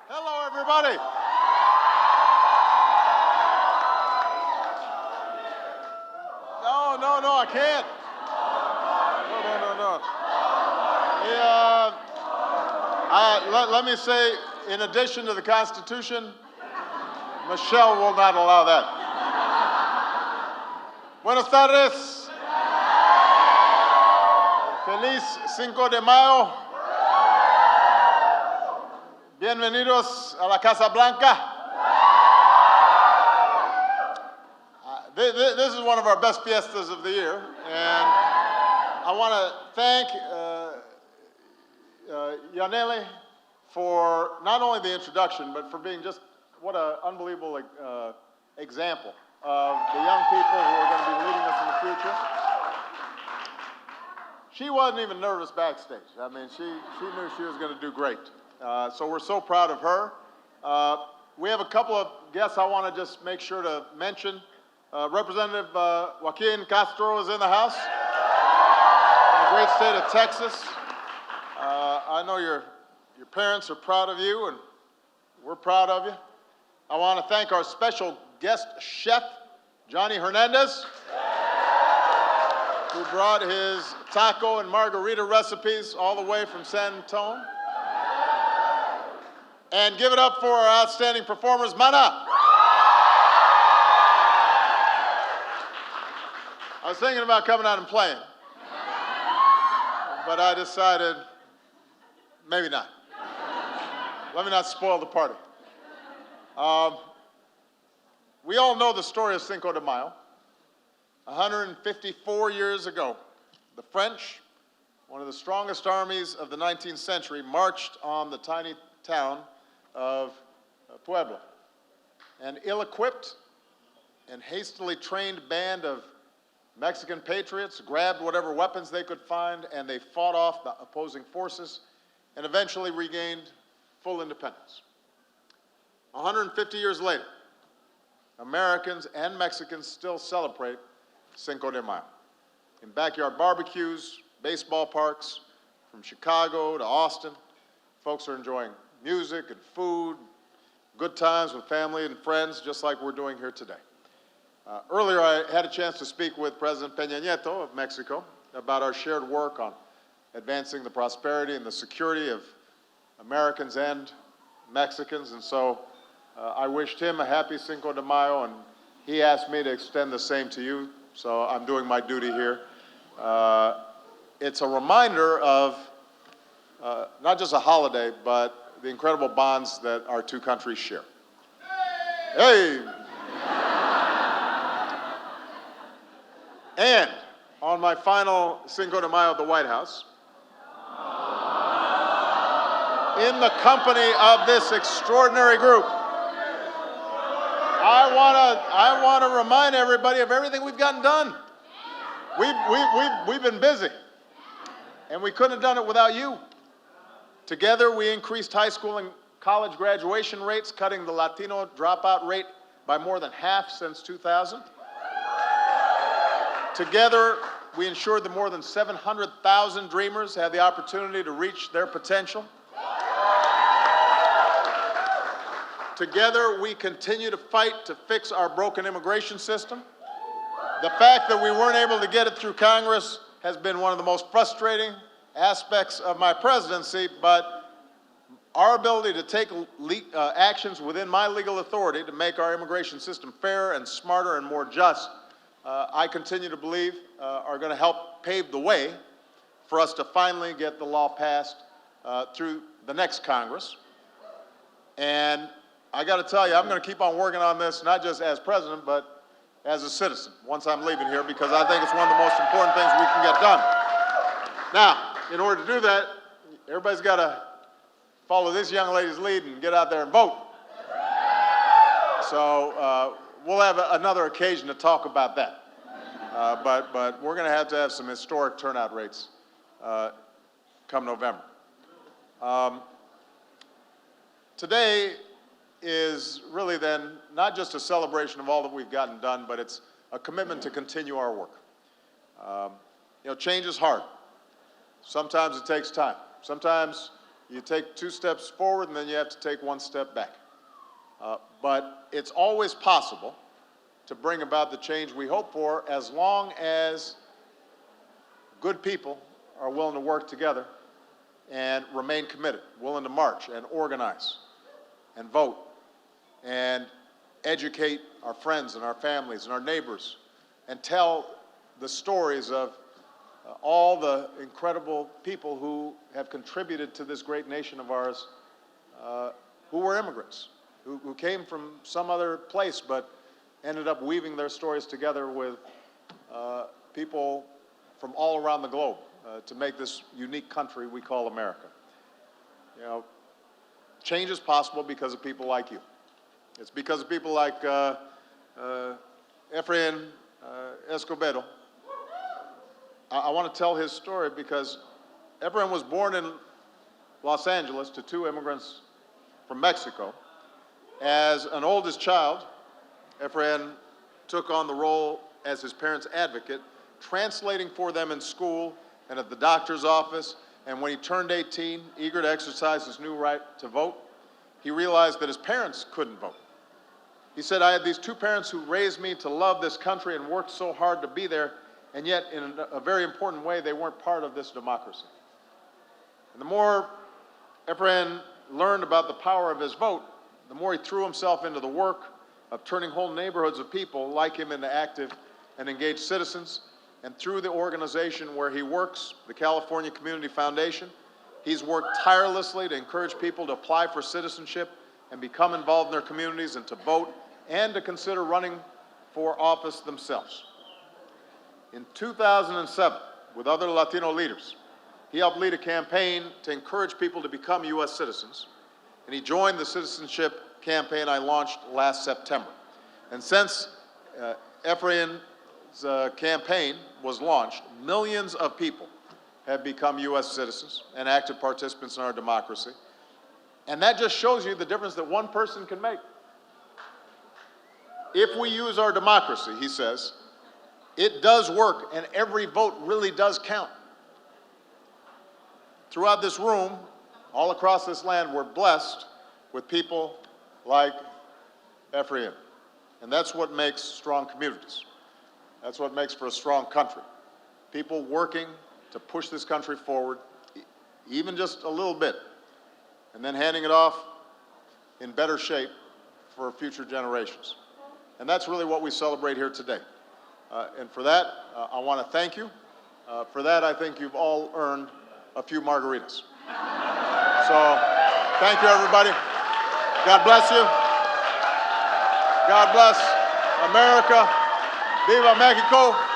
Hello, everybody. No, I can't. No. Let me say, in addition to the Constitution, Michelle will not allow that. Buenas tardes. Feliz Cinco de Mayo. Bienvenidos a la Casa Blanca. This is one of our best fiestas of the year, and I want to thank Yaneli for not only the introduction, but for being just what an unbelievable example of the young people who are going to be leading us in the future. She wasn't even nervous backstage. I mean, she knew she was going to do great. So we're so proud of her. We have a couple of guests I want to just make sure to mention. Representative Joaquin Castro is in the house from the great state of Texas. I know your parents are proud of you, and we're proud of you. I want to thank our special guest chef, Johnny Hernandez, who brought his taco and margarita recipes all the way from San Antonio. And give it up for our outstanding performers, Mana. I was thinking about coming out and playing, but I decided maybe not. Let me not spoil the party. We all know the story of Cinco de Mayo. 154 years ago, the French, one of the strongest armies of the 19th century, marched on the tiny town of Puebla. An ill-equipped and hastily trained band of Mexican patriots grabbed whatever weapons they could find, and they fought off the opposing forces and eventually regained full independence. 150 years later, Americans and Mexicans still celebrate Cinco de Mayo. In backyard barbecues, baseball parks, from Chicago to Austin, folks are enjoying music and food, good times with family and friends, just like we're doing here today. Earlier, I had a chance to speak with President Peña Nieto of Mexico about our shared work on advancing the prosperity and the security of Americans and Mexicans, and so I wished him a happy Cinco de Mayo, and he asked me to extend the same to you, so I'm doing my duty here. It's a reminder of not just a holiday, but the incredible bonds that our two countries share. Hey! And on my final Cinco de Mayo at the White House, in the company of this extraordinary group, I want to remind everybody of everything we've gotten done. We've been busy, and we couldn't have done it without you. Together, we increased high school and college graduation rates, cutting the Latino dropout rate by more than half since 2000. Together, we ensured that more than 700,000 dreamers had the opportunity to reach their potential. Together, we continue to fight to fix our broken immigration system. The fact that we weren't able to get it through Congress has been one of the most frustrating aspects of my presidency, but our ability to take actions within my legal authority to make our immigration system fairer and smarter and more just, I continue to believe are going to help pave the way for us to finally get the law passed through the next Congress. And I got to tell you, I'm going to keep on working on this, not just as president, but as a citizen once I'm leaving here, because I think it's one of the most important things we can get done. Now, in order to do that, everybody's got to follow this young lady's lead and get out there and vote. So we'll have another occasion to talk about that. But we're going to have some historic turnout rates come November. Today is really then not just a celebration of all that we've gotten done, but it's a commitment to continue our work. Change is hard. Sometimes it takes time. Sometimes You take 2 steps forward, and then you have to take 1 step back. But it's always possible to bring about the change we hope for, as long as good people are willing to work together and remain committed, willing to march and organize and vote and educate our friends and our families and our neighbors and tell the stories of all the incredible people who have contributed to this great nation of ours, who were immigrants, who came from some other place but ended up weaving their stories together with people from all around the globe to make this unique country we call America. You know, change is possible because of people like you. It's because of people like Efrain Escobedo. I want to tell his story because Efrain was born in Los Angeles to 2 immigrants from Mexico. As an oldest child, Efrain took on the role as his parents' advocate, translating for them in school and at the doctor's office. And when he turned 18, eager to exercise his new right to vote, he realized that his parents couldn't vote. He said, "I had these 2 parents who raised me to love this country and worked so hard to be there, and yet in a very important way, they weren't part of this democracy." And the more Efrain learned about the power of his vote, the more he threw himself into the work of turning whole neighborhoods of people like him into active and engaged citizens. And through the organization where he works, the California Community Foundation, he's worked tirelessly to encourage people to apply for citizenship and become involved in their communities and to vote and to consider running for office themselves. In 2007, with other Latino leaders, he helped lead a campaign to encourage people to become U.S. citizens, and he joined the citizenship campaign I launched last September. And since Efrain's campaign was launched, millions of people have become U.S. citizens and active participants in our democracy. And that just shows you the difference that one person can make. If we use our democracy, he says, it does work, and every vote really does count. Throughout this room, all across this land, we're blessed with people like Efrain. And that's what makes strong communities. That's what makes for a strong country. People working to push this country forward, even just a little bit, and then handing it off in better shape for future generations. And that's really what we celebrate here today. And for that, I want to thank you. For that, I think you've all earned a few margaritas. So, thank you, everybody. God bless you. God bless America. Viva Mexico.